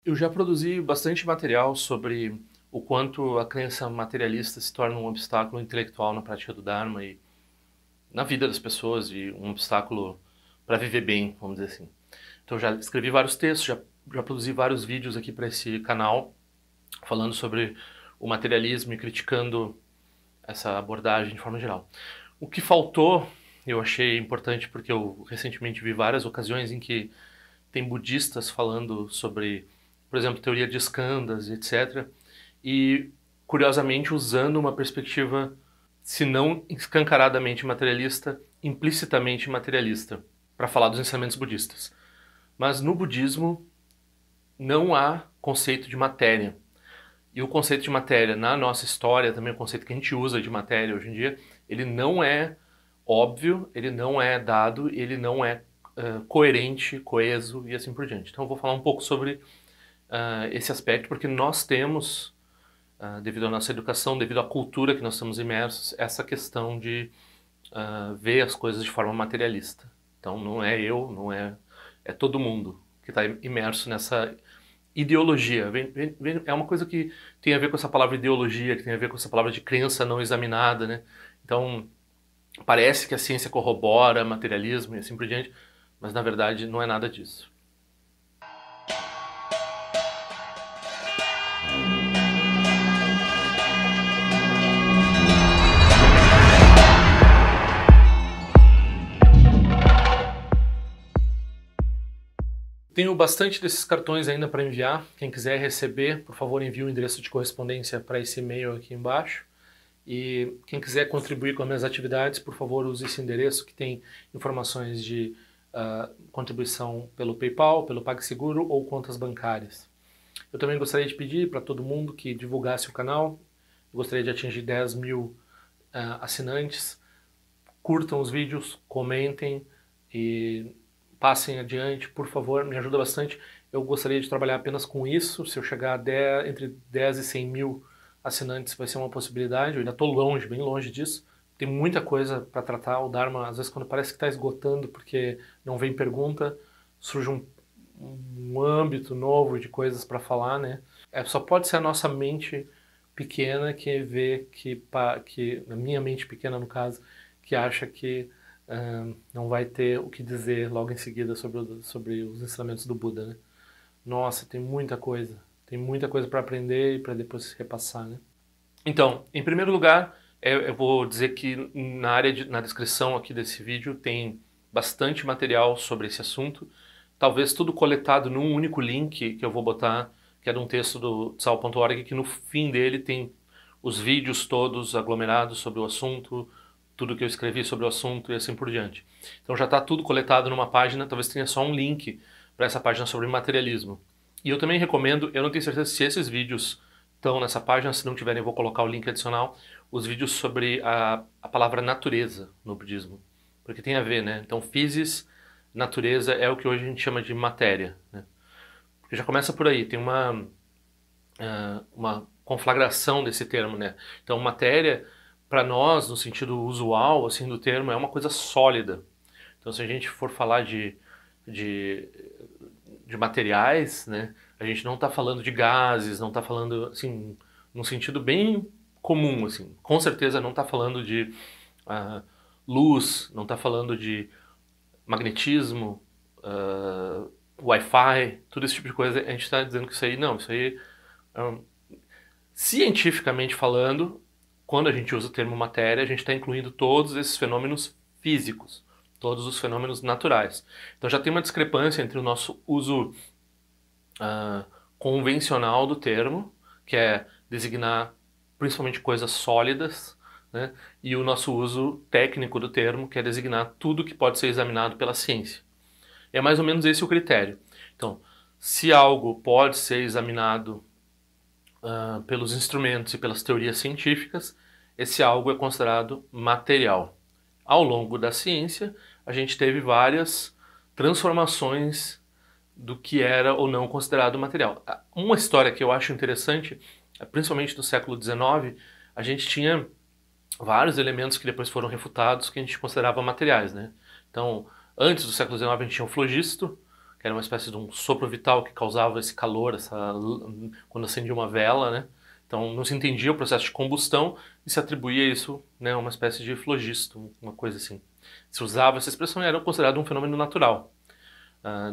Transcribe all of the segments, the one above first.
Eu já produzi bastante material sobre o quanto a crença materialista se torna um obstáculo intelectual na prática do Dharma e na vida das pessoas e um obstáculo para viver bem, vamos dizer assim. Então já escrevi vários textos, já produzi vários vídeos aqui para esse canal falando sobre o materialismo e criticando essa abordagem de forma geral. O que faltou, eu achei importante porque eu recentemente vi várias ocasiões em que tem budistas falando sobre, por exemplo, teoria de skandhas, etc. E, curiosamente, usando uma perspectiva, se não escancaradamente materialista, implicitamente materialista, para falar dos ensinamentos budistas. Mas no budismo não há conceito de matéria. E o conceito de matéria na nossa história, também o conceito que a gente usa de matéria hoje em dia, ele não é óbvio, ele não é dado, ele não é coerente, coeso e assim por diante. Então eu vou falar um pouco sobre esse aspecto, porque nós temos, devido à nossa educação, devido à cultura que nós estamos imersos, essa questão de ver as coisas de forma materialista. Então não é eu, não é, é todo mundo que está imerso nessa ideologia. É uma coisa que tem a ver com essa palavra ideologia, que tem a ver com essa palavra de crença não examinada, né? Então parece que a ciência corrobora materialismo e assim por diante, mas na verdade não é nada disso. Tenho bastante desses cartões ainda para enviar. Quem quiser receber, por favor, envie o endereço de correspondência para esse e-mail aqui embaixo. E quem quiser contribuir com as minhas atividades, por favor, use esse endereço que tem informações de contribuição pelo PayPal, pelo PagSeguro ou contas bancárias. Eu também gostaria de pedir para todo mundo que divulgasse o canal. Eu gostaria de atingir 10 mil assinantes. Curtam os vídeos, comentem e passem adiante, por favor, me ajuda bastante. Eu gostaria de trabalhar apenas com isso. Se eu chegar a entre 10 e 100 mil assinantes, vai ser uma possibilidade. Eu ainda estou longe, bem longe disso. Tem muita coisa para tratar. O Dharma, às vezes, quando parece que está esgotando porque não vem pergunta, surge um âmbito novo de coisas para falar, né? Só pode ser a nossa mente pequena que vê que, na minha mente pequena, no caso, que acha que não vai ter o que dizer logo em seguida sobre os ensinamentos do Buda, né? Nossa, tem muita coisa para aprender e para depois repassar, né? Então, em primeiro lugar, eu vou dizer que na descrição aqui desse vídeo tem bastante material sobre esse assunto, talvez tudo coletado num único link que eu vou botar, que é de um texto do tsao.org, que no fim dele tem os vídeos todos aglomerados sobre o assunto, tudo que eu escrevi sobre o assunto e assim por diante. Então já está tudo coletado numa página, talvez tenha só um link para essa página sobre materialismo. E eu também recomendo, eu não tenho certeza se esses vídeos estão nessa página, se não tiverem eu vou colocar o link adicional, os vídeos sobre a palavra natureza no budismo, porque tem a ver, né? Então physis, natureza é o que hoje a gente chama de matéria, né? Porque já começa por aí, tem uma conflagração desse termo, né? Então matéria para nós, no sentido usual assim do termo, é uma coisa sólida. Então, se a gente for falar de, de materiais, né, a gente não está falando de gases, não está falando, assim, num sentido bem comum, assim. Com certeza não está falando de luz, não está falando de magnetismo, Wi-Fi, todo esse tipo de coisa. A gente está dizendo que isso aí, não, isso aí, cientificamente falando, quando a gente usa o termo matéria, a gente está incluindo todos esses fenômenos físicos, todos os fenômenos naturais. Então já tem uma discrepância entre o nosso uso convencional do termo, que é designar principalmente coisas sólidas, né, e o nosso uso técnico do termo, que é designar tudo que pode ser examinado pela ciência. É mais ou menos esse o critério. Então, se algo pode ser examinado pelos instrumentos e pelas teorias científicas, esse algo é considerado material. Ao longo da ciência, a gente teve várias transformações do que era ou não considerado material. Uma história que eu acho interessante, principalmente no século XIX, a gente tinha vários elementos que depois foram refutados que a gente considerava materiais, né? Então, antes do século XIX a gente tinha o flogisto, que era uma espécie de um sopro vital que causava esse calor, quando acendia uma vela, né? Então não se entendia o processo de combustão e se atribuía isso, né, a uma espécie de flogisto, uma coisa assim. Se usava essa expressão e era considerado um fenômeno natural.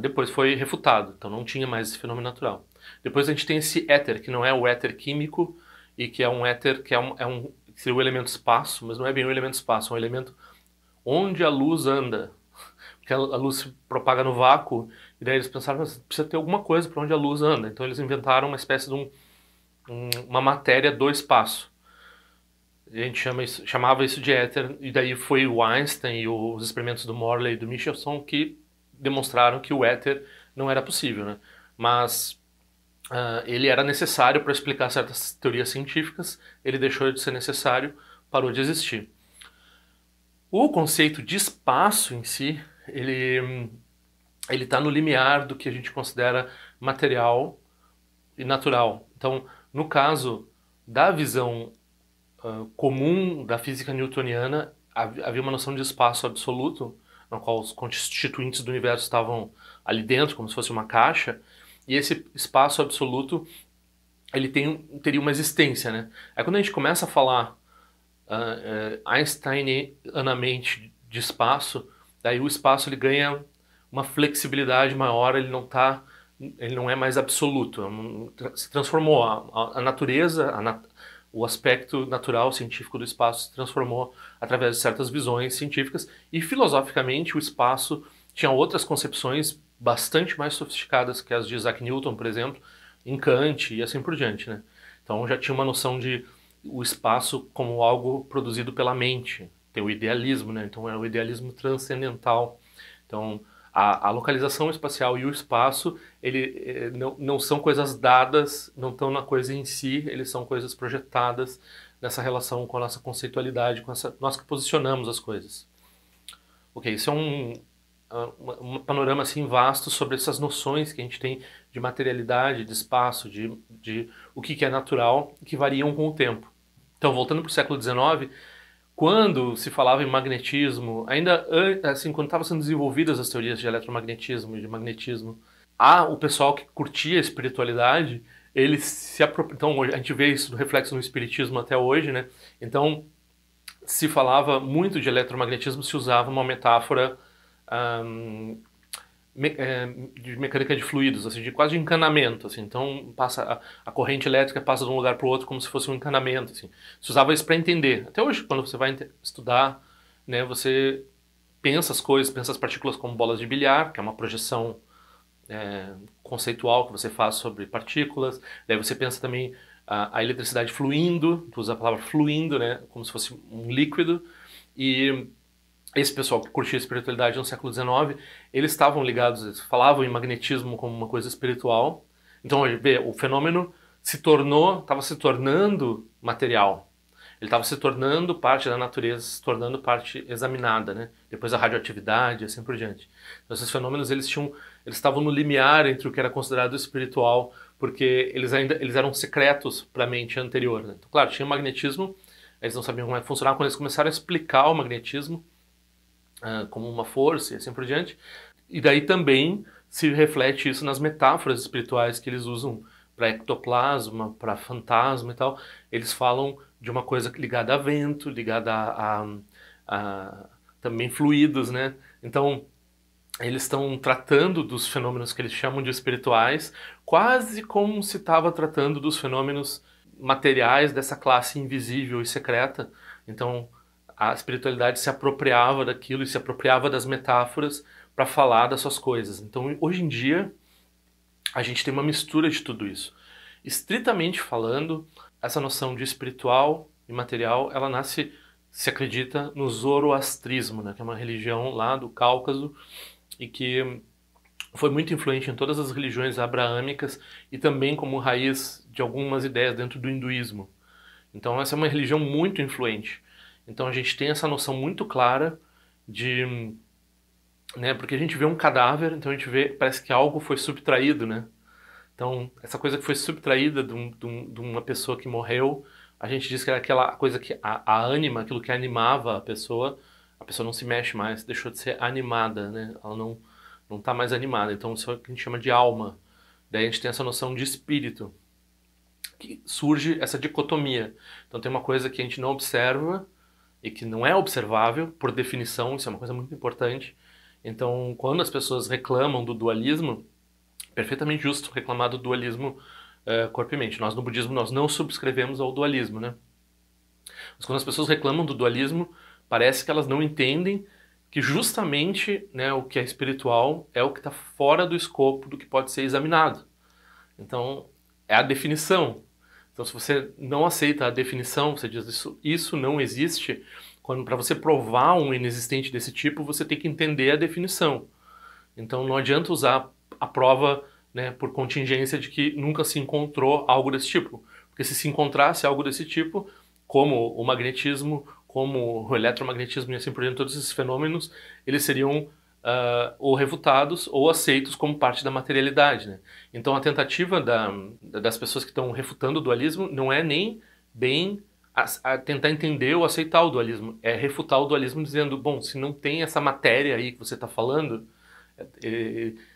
Depois foi refutado, então não tinha mais esse fenômeno natural. Depois a gente tem esse éter, que não é o éter químico, e que é um éter que seria o elemento espaço, mas não é bem o elemento espaço, é um elemento onde a luz anda. Porque a luz se propaga no vácuo, e daí eles pensaram, mas precisa ter alguma coisa para onde a luz anda. Então eles inventaram uma espécie de uma matéria do espaço. A gente chamava isso de éter, e daí foi o Einstein e os experimentos do Morley e do Michelson que demonstraram que o éter não era possível, né? Mas ele era necessário para explicar certas teorias científicas, ele deixou de ser necessário, parou de existir. O conceito de espaço em si, ele está no limiar do que a gente considera material e natural. Então, no caso da visão comum da física newtoniana, havia uma noção de espaço absoluto, no qual os constituintes do universo estavam ali dentro, como se fosse uma caixa, e esse espaço absoluto ele teria uma existência, né? Aí quando a gente começa a falar einsteinianamente de espaço, daí o espaço ele ganha uma flexibilidade maior, ele não é mais absoluto, se transformou a natureza, o aspecto natural científico do espaço se transformou através de certas visões científicas e filosoficamente o espaço tinha outras concepções bastante mais sofisticadas que as de Isaac Newton, por exemplo, em Kant e assim por diante, né? Então já tinha uma noção de o espaço como algo produzido pela mente. Tem o idealismo, né? Então é o idealismo transcendental. Então a localização espacial e o espaço, ele não são coisas dadas, não estão na coisa em si, eles são coisas projetadas nessa relação com a nossa conceitualidade, nós que posicionamos as coisas. Ok, isso é um panorama assim vasto sobre essas noções que a gente tem de materialidade, de espaço, de o que é natural, que variam com o tempo. Então, voltando para o século XIX, quando se falava em magnetismo, ainda assim, quando estavam sendo desenvolvidas as teorias de eletromagnetismo e de magnetismo, o pessoal que curtia a espiritualidade, eles então a gente vê isso no reflexo no espiritismo até hoje, né? Então, se falava muito de eletromagnetismo, se usava uma metáfora de mecânica de fluidos, assim, de quase de encanamento, assim. Então passa a corrente elétrica passa de um lugar para o outro como se fosse um encanamento, assim. Se usava isso para entender. Até hoje, quando você vai estudar, né, você pensa as coisas, pensa as partículas como bolas de bilhar, que é uma projeção conceitual que você faz sobre partículas. Daí você pensa também a eletricidade fluindo, tu usa a palavra fluindo, né, como se fosse um líquido. E esse pessoal que curtia a espiritualidade no século XIX, eles estavam ligados, eles falavam em magnetismo como uma coisa espiritual. Então, o fenômeno estava se tornando material. Ele estava se tornando parte da natureza, se tornando parte examinada, né? Depois a radioatividade e assim por diante. Então, esses fenômenos, eles estavam no limiar entre o que era considerado espiritual, porque eles eram secretos para a mente anterior, né? Então, claro, tinha o magnetismo, eles não sabiam como é que funcionava. Quando eles começaram a explicar o magnetismo, como uma força e assim por diante. E daí também se reflete isso nas metáforas espirituais que eles usam para ectoplasma, para fantasma e tal. Eles falam de uma coisa ligada a vento, ligada a também fluidos, né? Então, eles estão tratando dos fenômenos que eles chamam de espirituais, quase como se estava tratando dos fenômenos materiais dessa classe invisível e secreta. Então, a espiritualidade se apropriava daquilo e se apropriava das metáforas para falar das suas coisas. Então, hoje em dia, a gente tem uma mistura de tudo isso. Estritamente falando, essa noção de espiritual e material, ela nasce, se acredita, no zoroastrismo, né, que é uma religião lá do Cáucaso e que foi muito influente em todas as religiões abraâmicas e também como raiz de algumas ideias dentro do hinduísmo. Então, essa é uma religião muito influente. Então a gente tem essa noção muito clara de, né, porque a gente vê um cadáver, então a gente vê, parece que algo foi subtraído, né? Então essa coisa que foi subtraída de uma pessoa que morreu, a gente diz que era aquela coisa que a ânima, aquilo que animava a pessoa não se mexe mais, deixou de ser animada, né? Ela não está mais animada. Então isso é o que a gente chama de alma. Daí a gente tem essa noção de espírito, que surge essa dicotomia. Então tem uma coisa que a gente não observa e que não é observável, por definição, isso é uma coisa muito importante. Então, quando as pessoas reclamam do dualismo, é perfeitamente justo reclamar do dualismo corpo e mente. Nós no budismo nós não subscrevemos ao dualismo, né? Mas quando as pessoas reclamam do dualismo, parece que elas não entendem que justamente, né, o que é espiritual é o que está fora do escopo do que pode ser examinado. Então, é a definição. Então, se você não aceita a definição, você diz isso não existe, quando para você provar um inexistente desse tipo, você tem que entender a definição. Então, não adianta usar a prova, né, por contingência de que nunca se encontrou algo desse tipo. Porque se encontrasse algo desse tipo, como o magnetismo, como o eletromagnetismo e assim por diante, todos esses fenômenos, eles seriam ou refutados ou aceitos como parte da materialidade, né? Então a tentativa das pessoas que estão refutando o dualismo não é nem bem a tentar entender ou aceitar o dualismo, é refutar o dualismo dizendo, bom, se não tem essa matéria aí que você está falando,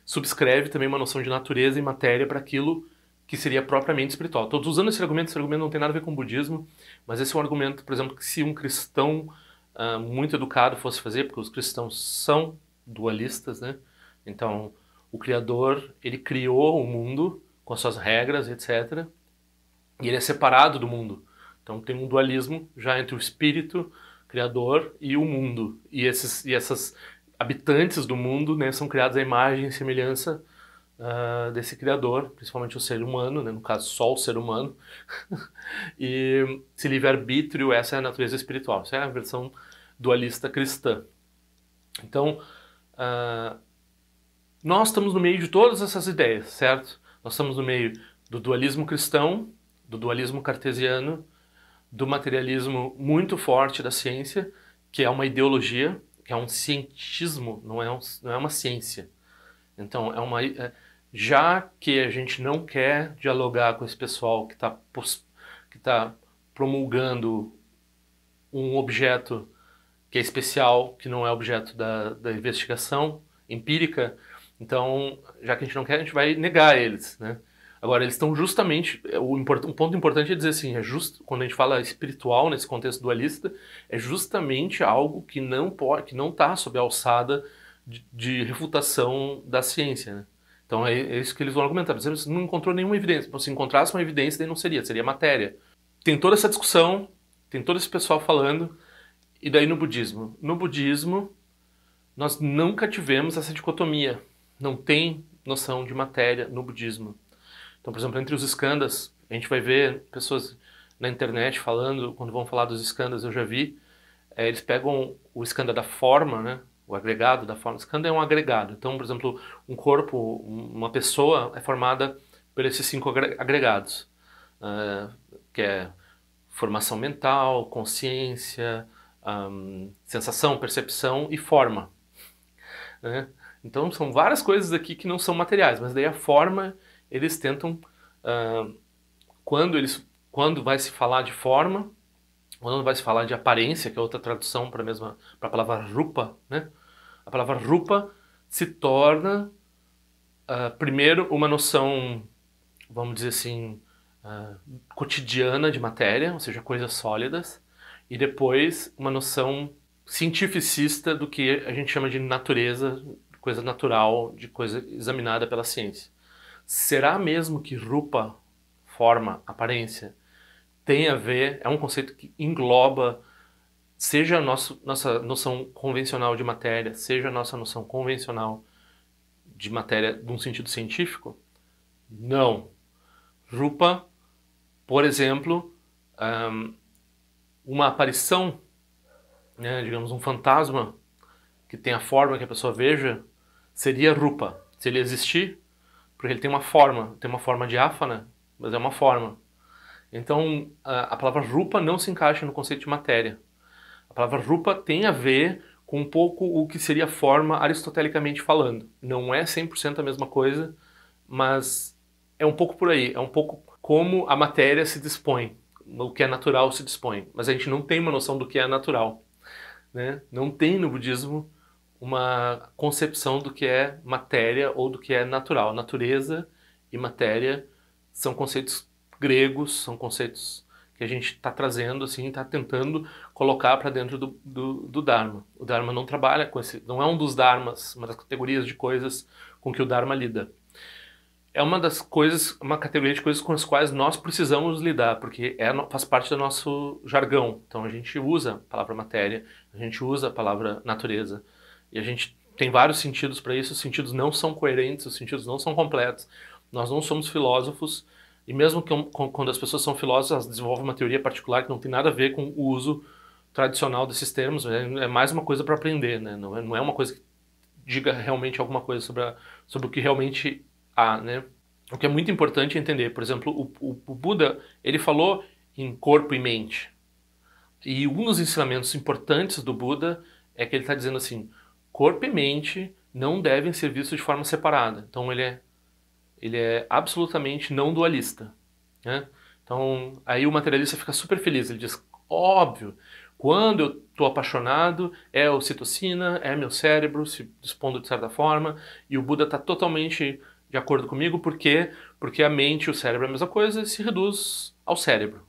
subscreve também uma noção de natureza e matéria para aquilo que seria propriamente espiritual. Estou usando esse argumento não tem nada a ver com o budismo, mas esse é um argumento, por exemplo, que se um cristão muito educado fosse fazer, porque os cristãos são dualistas, né? Então, o Criador, ele criou o mundo com as suas regras, etc. E ele é separado do mundo. Então, tem um dualismo já entre o espírito criador e o mundo. E essas habitantes do mundo, né, são criados à imagem e semelhança desse criador, principalmente o ser humano, né, no caso só o ser humano. E esse livre-arbítrio, essa é a natureza espiritual. Essa é a versão dualista cristã. Então, nós estamos no meio de todas essas ideias, certo? Nós estamos no meio do dualismo cristão, do dualismo cartesiano, do materialismo muito forte da ciência, que é uma ideologia, que é um cientismo, não é uma ciência. Então, já que a gente não quer dialogar com esse pessoal que está promulgando um objeto que é especial, que não é objeto da investigação empírica, então, já que a gente não quer, a gente vai negar eles, né? Agora, eles estão justamente, um ponto importante é dizer assim, quando a gente fala espiritual nesse contexto dualista, é justamente algo que não está sob a alçada de refutação da ciência, né? Então é isso que eles vão argumentar. Você não encontrou nenhuma evidência. Se encontrasse uma evidência, daí não seria matéria. Tem toda essa discussão, tem todo esse pessoal falando, e daí no budismo? No budismo, nós nunca tivemos essa dicotomia. Não tem noção de matéria no budismo. Então, por exemplo, entre os skandhas, a gente vai ver pessoas na internet falando, quando vão falar dos skandhas, eu já vi, eles pegam o skandha da forma, né? O agregado da forma. Skandha é um agregado. Então, por exemplo, um corpo, uma pessoa é formada por esses 5 agregados, que é formação mental, consciência, sensação, percepção e forma, né? Então, são várias coisas aqui que não são materiais, mas daí a forma, eles tentam, quando vai se falar de forma, quando vai se falar de aparência, que é outra tradução para a palavra rupa, né? A palavra rupa se torna, primeiro, uma noção, vamos dizer assim, cotidiana de matéria, ou seja, coisas sólidas, e depois uma noção cientificista do que a gente chama de natureza, coisa natural, de coisa examinada pela ciência. Será mesmo que rupa, forma, aparência, tem a ver, é um conceito que engloba, seja a nossa noção convencional de matéria, seja a nossa noção convencional de matéria num sentido científico? Não. Rupa, por exemplo, uma aparição, né, digamos, um fantasma que tem a forma que a pessoa veja, seria rupa, se ele existir, porque ele tem uma forma diáfana, mas é uma forma. Então, a palavra rupa não se encaixa no conceito de matéria. A palavra rupa tem a ver com um pouco o que seria forma aristotelicamente falando. Não é 100% a mesma coisa, mas é um pouco por aí. É um pouco como a matéria se dispõe, o que é natural se dispõe. Mas a gente não tem uma noção do que é natural, né? Não tem no budismo uma concepção do que é matéria ou do que é natural. Natureza e matéria são conceitos gregos, são conceitos que a gente está trazendo, assim, está tentando colocar para dentro do Dharma. O Dharma não trabalha com esse, não é um dos Dharmas, uma das categorias de coisas com que o Dharma lida. É uma das coisas, uma categoria de coisas com as quais nós precisamos lidar, porque faz parte do nosso jargão. Então a gente usa a palavra matéria, a gente usa a palavra natureza, e a gente tem vários sentidos para isso, os sentidos não são coerentes, os sentidos não são completos. Nós não somos filósofos, e mesmo que quando as pessoas são filósofas, elas desenvolvem uma teoria particular que não tem nada a ver com o uso tradicional desses termos, é mais uma coisa para aprender, né? Não é uma coisa que diga realmente alguma coisa sobre o que realmente há, né? O que é muito importante é entender, por exemplo, o Buda, ele falou em corpo e mente. E um dos ensinamentos importantes do Buda é que ele está dizendo assim, corpo e mente não devem ser vistos de forma separada. Então ele é absolutamente não dualista, né? Então aí o materialista fica super feliz, ele diz, óbvio, quando eu estou apaixonado é ocitocina, é meu cérebro se dispondo de certa forma, e o Buda está totalmente de acordo comigo, por quê? Porque a mente e o cérebro é a mesma coisa e se reduz ao cérebro,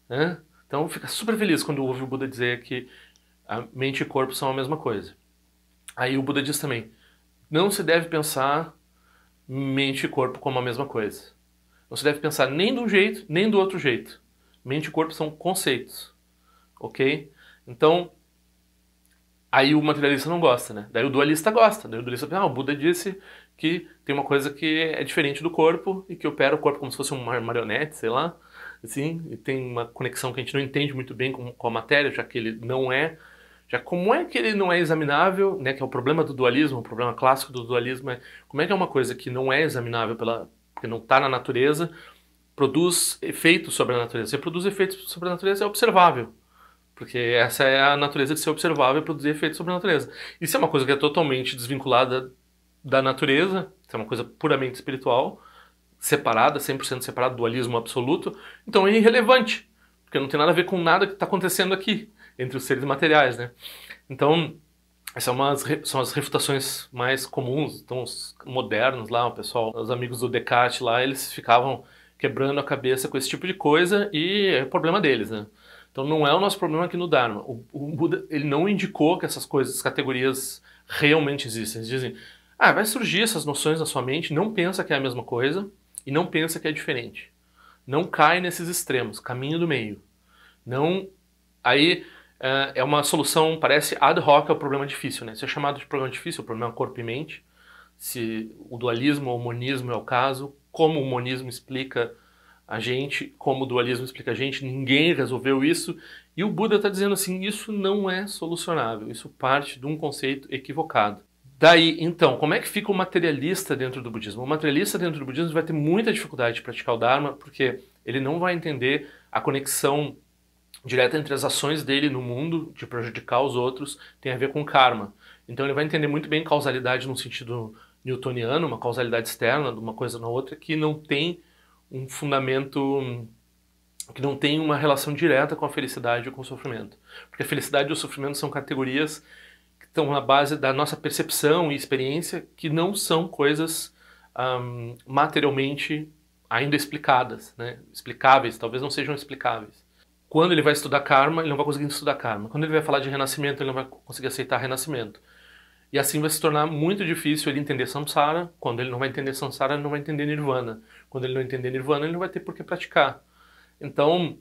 né? Então fica super feliz quando ouve o Buda dizer que a mente e corpo são a mesma coisa. Aí o Buda diz também, não se deve pensar mente e corpo como a mesma coisa. Não se deve pensar nem de um jeito, nem do outro jeito. Mente e corpo são conceitos, ok? Então, aí o materialista não gosta, né? Daí o dualista gosta. Daí o dualista pensa, o Buda disse que tem uma coisa que é diferente do corpo e que opera o corpo como se fosse uma marionete, sei lá. Assim, e tem uma conexão que a gente não entende muito bem com a matéria, já que ele não é. Já como é que ele não é examinável, né? Que é o problema do dualismo, o problema clássico do dualismo é como é que é uma coisa que não é examinável porque não está na natureza, produz efeitos sobre a natureza. Se produz efeitos sobre a natureza é observável. Porque essa é a natureza de ser observável e produzir efeitos sobre a natureza. E se é uma coisa que é totalmente desvinculada da natureza, se é uma coisa puramente espiritual, separada, 100% separada, dualismo absoluto, então é irrelevante, porque não tem nada a ver com nada que está acontecendo aqui, entre os seres materiais, né? Então, essas são as refutações mais comuns, então os modernos lá, o pessoal, os amigos do Descartes lá, eles ficavam quebrando a cabeça com esse tipo de coisa e é o problema deles, né? Então não é o nosso problema aqui no Dharma. O Buda, ele não indicou que essas coisas, essas categorias realmente existem. Eles dizem, vai surgir essas noções na sua mente, não pensa que é a mesma coisa e não pensa que é diferente. Não cai nesses extremos, caminho do meio. Não, aí é uma solução, parece ad hoc ao problema difícil, né? Se é chamado de problema difícil, o problema é corpo e mente, se o dualismo ou o monismo é o caso, como o monismo explica a gente, como o dualismo explica a gente, ninguém resolveu isso, e o Buda está dizendo assim, isso não é solucionável, isso parte de um conceito equivocado. Daí, então, como é que fica o materialista dentro do budismo? O materialista dentro do budismo vai ter muita dificuldade de praticar o Dharma, porque ele não vai entender a conexão direta entre as ações dele no mundo, de prejudicar os outros, tem a ver com karma. Então ele vai entender muito bem causalidade no sentido newtoniano, uma causalidade externa de uma coisa na outra, que não tem um fundamento, que não tem uma relação direta com a felicidade e com o sofrimento. Porque a felicidade e o sofrimento são categorias que estão na base da nossa percepção e experiência, que não são coisas materialmente ainda explicadas, né? Explicáveis, talvez não sejam explicáveis. Quando ele vai estudar karma, ele não vai conseguir estudar karma. Quando ele vai falar de renascimento, ele não vai conseguir aceitar renascimento. E assim vai se tornar muito difícil ele entender samsara. Quando ele não vai entender samsara, ele não vai entender nirvana. Quando ele não entender nirvana, ele não vai ter por que praticar. Então,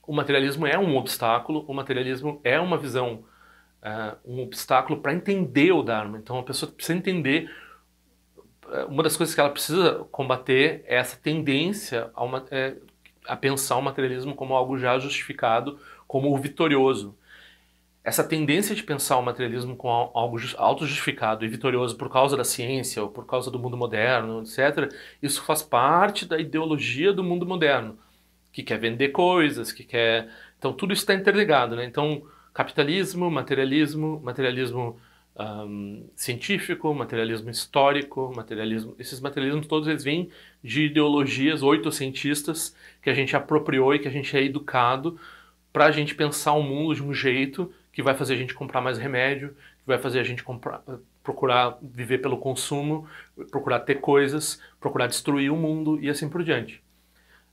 o materialismo é um obstáculo, o materialismo é uma visão, um obstáculo para entender o Dharma. Então a pessoa precisa entender, uma das coisas que ela precisa combater é essa tendência a pensar o materialismo como algo já justificado, como o vitorioso. Essa tendência de pensar o materialismo como algo auto-justificado e vitorioso por causa da ciência ou por causa do mundo moderno, etc., isso faz parte da ideologia do mundo moderno, que quer vender coisas, que quer... Então tudo isso está interligado, né? Então capitalismo, materialismo científico, materialismo histórico, esses materialismos todos eles vêm de ideologias oitocientistas que a gente apropriou e que a gente é educado para a gente pensar o mundo de um jeito que vai fazer a gente comprar mais remédio, que vai fazer a gente procurar viver pelo consumo, procurar ter coisas, procurar destruir o mundo e assim por diante.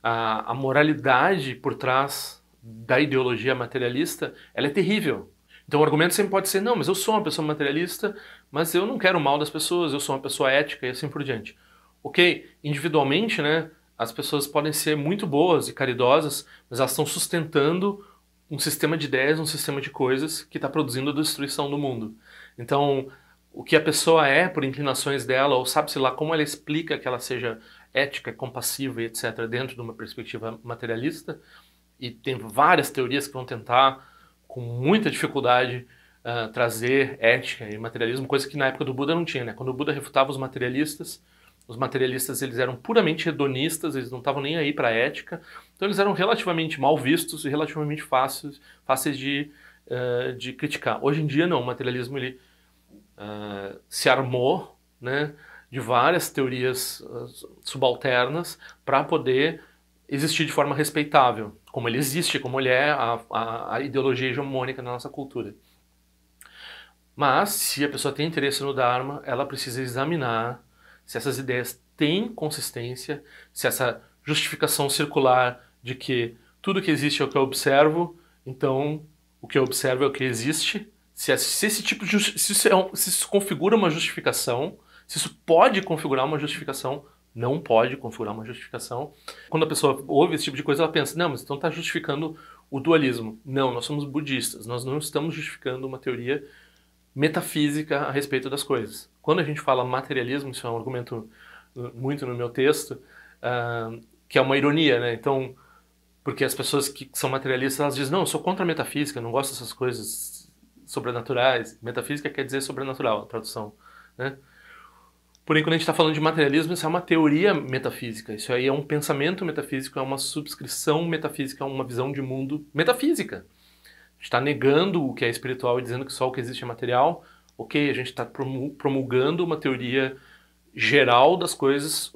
A moralidade por trás da ideologia materialista, ela é terrível. Então o argumento sempre pode ser, não, mas eu sou uma pessoa materialista, mas eu não quero o mal das pessoas, eu sou uma pessoa ética e assim por diante. Ok, individualmente, né, as pessoas podem ser muito boas e caridosas, mas elas estão sustentando um sistema de ideias, um sistema de coisas que está produzindo a destruição do mundo. Então, o que a pessoa é por inclinações dela, ou sabe-se lá como ela explica que ela seja ética, compassiva e etc., dentro de uma perspectiva materialista, e tem várias teorias que vão tentar, com muita dificuldade, trazer ética e materialismo, coisa que na época do Buda não tinha, né? Quando o Buda refutava os materialistas eles eram puramente hedonistas, eles não estavam nem aí para a ética, então eles eram relativamente mal vistos e relativamente fáceis de criticar. Hoje em dia não, o materialismo ele se armou, né, de várias teorias subalternas para poder existir de forma respeitável, como ele existe, como ele é a ideologia hegemônica na nossa cultura. Mas, se a pessoa tem interesse no Dharma, ela precisa examinar se essas ideias têm consistência, se essa justificação circular de que tudo que existe é o que eu observo, então o que eu observo é o que existe, se esse tipo de se isso configura uma justificação, se isso pode configurar uma justificação, não pode configurar uma justificação. Quando a pessoa ouve esse tipo de coisa, ela pensa, não, mas então está justificando o dualismo. Não, nós somos budistas, nós não estamos justificando uma teoria metafísica a respeito das coisas. Quando a gente fala materialismo, isso é um argumento muito no meu texto, que é uma ironia, né? Então, porque as pessoas que são materialistas, elas dizem, não, eu sou contra a metafísica, não gosto dessas coisas sobrenaturais. Metafísica quer dizer sobrenatural, a tradução, né? Porém, quando a gente está falando de materialismo, isso é uma teoria metafísica, isso aí é um pensamento metafísico, é uma subscrição metafísica, é uma visão de mundo metafísica. A gente está negando o que é espiritual e dizendo que só o que existe é material. Ok, a gente está promulgando uma teoria geral das coisas,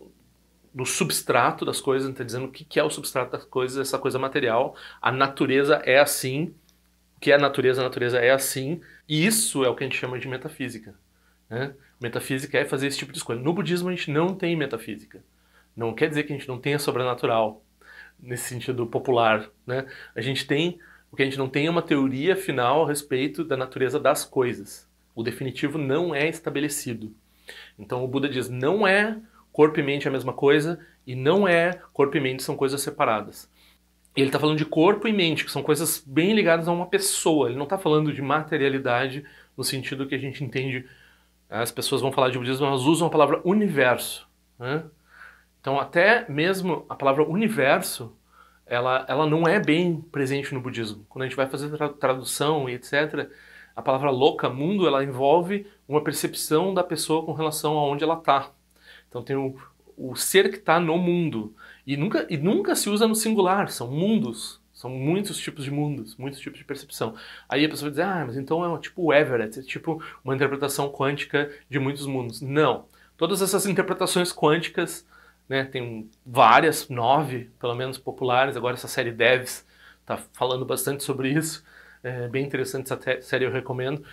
do substrato das coisas, está dizendo o que é o substrato das coisas, essa coisa material. A natureza é assim. O que é a natureza? A natureza é assim. E isso é o que a gente chama de metafísica, né? Metafísica é fazer esse tipo de escolha. No budismo a gente não tem metafísica. Não quer dizer que a gente não tenha sobrenatural, nesse sentido popular, né? A gente tem... O que a gente não tem é uma teoria final a respeito da natureza das coisas. O definitivo não é estabelecido. Então o Buda diz, não é corpo e mente a mesma coisa, e não é corpo e mente são coisas separadas. Ele está falando de corpo e mente, que são coisas bem ligadas a uma pessoa. Ele não está falando de materialidade no sentido que a gente entende. As pessoas vão falar de budismo, elas usam a palavra universo, né? Então até mesmo a palavra universo, ela não é bem presente no budismo. Quando a gente vai fazer tradução e etc., a palavra louca, mundo, ela envolve uma percepção da pessoa com relação a onde ela está. Então tem o ser que está no mundo. E nunca se usa no singular, são mundos. São muitos tipos de mundos, muitos tipos de percepção. Aí a pessoa vai dizer, ah, mas então é tipo o Everett, é tipo uma interpretação quântica de muitos mundos. Não. Todas essas interpretações quânticas, né, tem várias, 9, pelo menos, populares. Agora essa série Devs está falando bastante sobre isso. É bem interessante essa série, eu recomendo.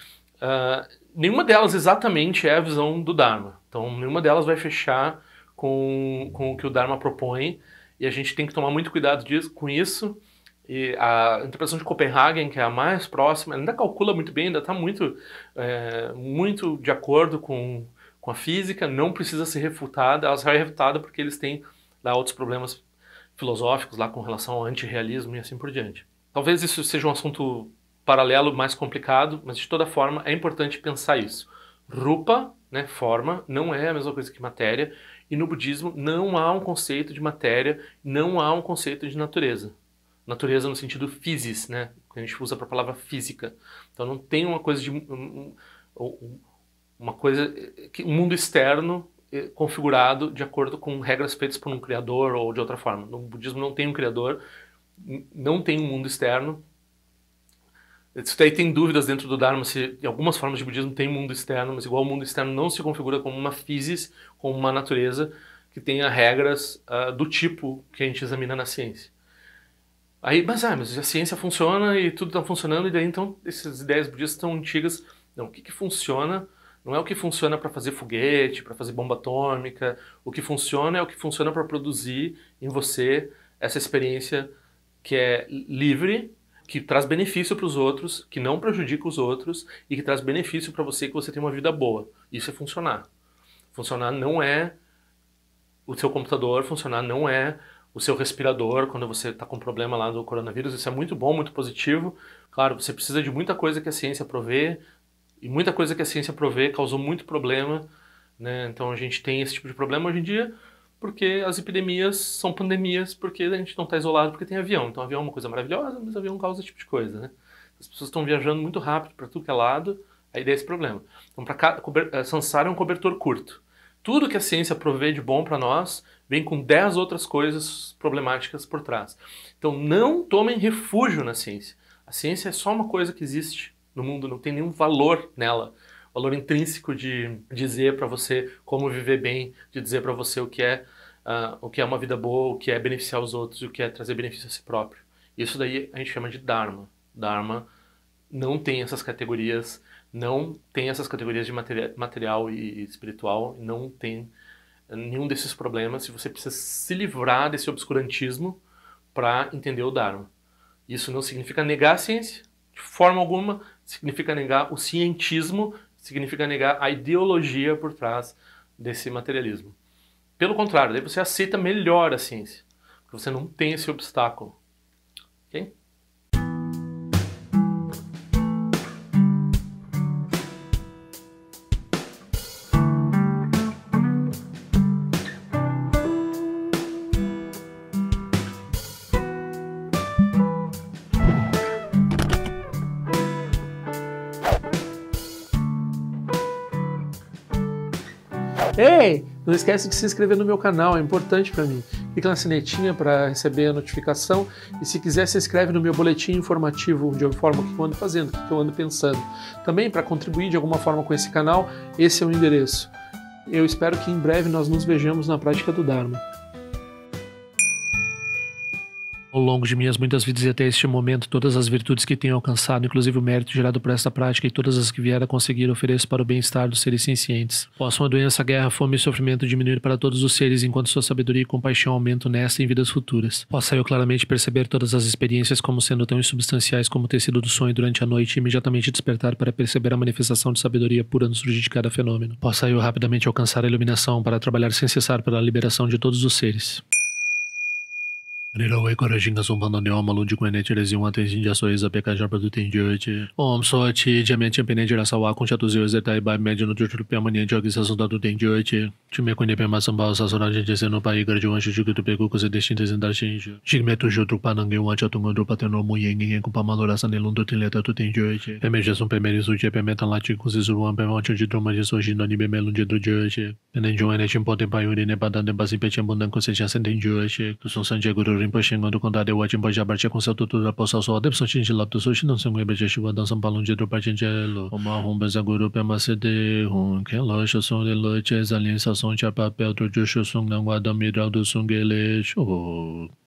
Nenhuma delas exatamente é a visão do Dharma. Então, nenhuma delas vai fechar com o que o Dharma propõe. E a gente tem que tomar muito cuidado com isso. E a interpretação de Copenhagen, que é a mais próxima, ainda calcula muito bem, ainda está muito de acordo com a física, não precisa ser refutada, ela só é refutada porque eles têm lá outros problemas filosóficos lá com relação ao antirrealismo e assim por diante. Talvez isso seja um assunto paralelo, mais complicado, mas de toda forma é importante pensar isso. Rupa, né, forma, não é a mesma coisa que matéria, e no budismo não há um conceito de matéria, não há um conceito de natureza. Natureza no sentido physis, né, que a gente usa para a palavra física. Então não tem uma coisa de... um mundo externo configurado de acordo com regras feitas por um criador ou de outra forma. No budismo não tem um criador, não tem um mundo externo. Isso daí tem dúvidas dentro do Dharma se em algumas formas de budismo tem um mundo externo, mas igual o mundo externo não se configura como uma physis, como uma natureza que tenha regras do tipo que a gente examina na ciência. Aí, mas a ciência funciona e tudo está funcionando, e daí então essas ideias budistas estão antigas Não, o que funciona não é o que funciona para fazer foguete, para fazer bomba atômica. O que funciona é o que funciona para produzir em você essa experiência que é livre, que traz benefício para os outros, que não prejudica os outros e que traz benefício para você, que você tem uma vida boa. Isso é funcionar. Funcionar não é o seu computador, funcionar não é o seu respirador quando você está com problema lá do coronavírus. Isso é muito bom, muito positivo. Claro, você precisa de muita coisa que a ciência provê, e muita coisa que a ciência provê causou muito problema, né? Então a gente tem esse tipo de problema hoje em dia porque as epidemias são pandemias, porque a gente não está isolado porque tem avião. Então avião é uma coisa maravilhosa, mas avião causa esse tipo de coisa, né? As pessoas estão viajando muito rápido para tudo que é lado, aí dá esse problema. Então Sansara é um cobertor curto. Tudo que a ciência provê de bom para nós vem com 10 outras coisas problemáticas por trás. Então não tomem refúgio na ciência. A ciência é só uma coisa que existe no mundo, não tem nenhum valor nela. Valor intrínseco de dizer para você como viver bem, de dizer para você o que é uma vida boa, o que é beneficiar os outros, o que é trazer benefício a si próprio. Isso daí a gente chama de Dharma. Dharma não tem essas categorias, não tem essas categorias de material e espiritual, não tem nenhum desses problemas. Se você precisa se livrar desse obscurantismo para entender o Dharma. Isso não significa negar a ciência, de forma alguma, significa negar o cientismo, significa negar a ideologia por trás desse materialismo. Pelo contrário, daí você aceita melhor a ciência, porque você não tem esse obstáculo. Ok? Ei, não esquece de se inscrever no meu canal, é importante para mim. Clica na sinetinha para receber a notificação e se quiser se inscreve no meu boletim informativo de alguma forma o que eu ando fazendo, o que eu ando pensando. Também para contribuir de alguma forma com esse canal, esse é o endereço. Eu espero que em breve nós nos vejamos na prática do Dharma. Ao longo de minhas muitas vidas e até este momento, todas as virtudes que tenho alcançado, inclusive o mérito gerado por esta prática e todas as que vier a conseguir, ofereço para o bem-estar dos seres sencientes. Possam a doença, a guerra, a fome e o sofrimento diminuir para todos os seres, enquanto sua sabedoria e compaixão aumentam nesta e em vidas futuras. Possa eu claramente perceber todas as experiências como sendo tão insubstanciais como o tecido do sonho durante a noite e imediatamente despertar para perceber a manifestação de sabedoria pura no surgir de cada fenômeno. Possa eu rapidamente alcançar a iluminação para trabalhar sem cessar pela liberação de todos os seres. Nirawe Korajinga Sumpano Neoma Lundikwene Tirezin Watenjin Jasoeza Pekajar Produtendiante. Om Soati Diamante Champion Sawa com Chatuzio Zetai by Mediano Tutu Permanente Jogi Sasunda do Tendiante. Time Quene Pema Sambal Sasonagem Deseno Pai Garjuan Shuju do Pegu com Sedestintes em Darshinjo. Jigmetu Jutru Panangue Wachatungo do Pateno Muyeng com Pamalora Sanelundo Tileta do Tendiante. Pemejason Pemeris Uji Pemetan Lati com Zisuan Pemonte de Droma de Sojino Nibemelun de Drujante. Penenjoane Chimpote Payuri Nepadan de Basipete Bundan com Seja Sentendiante. Tu Son Sanjaguru Rinpoche quando condado o Wajimbo Jabarche com seu tutor da poça só de pessoa tinha lá do sushi não se mueve de chuva dançam balão de dropa gelo uma rumba zaguru pema cede que loja som de loja exaliença som de papel do jusho som não guarda miral do sungele show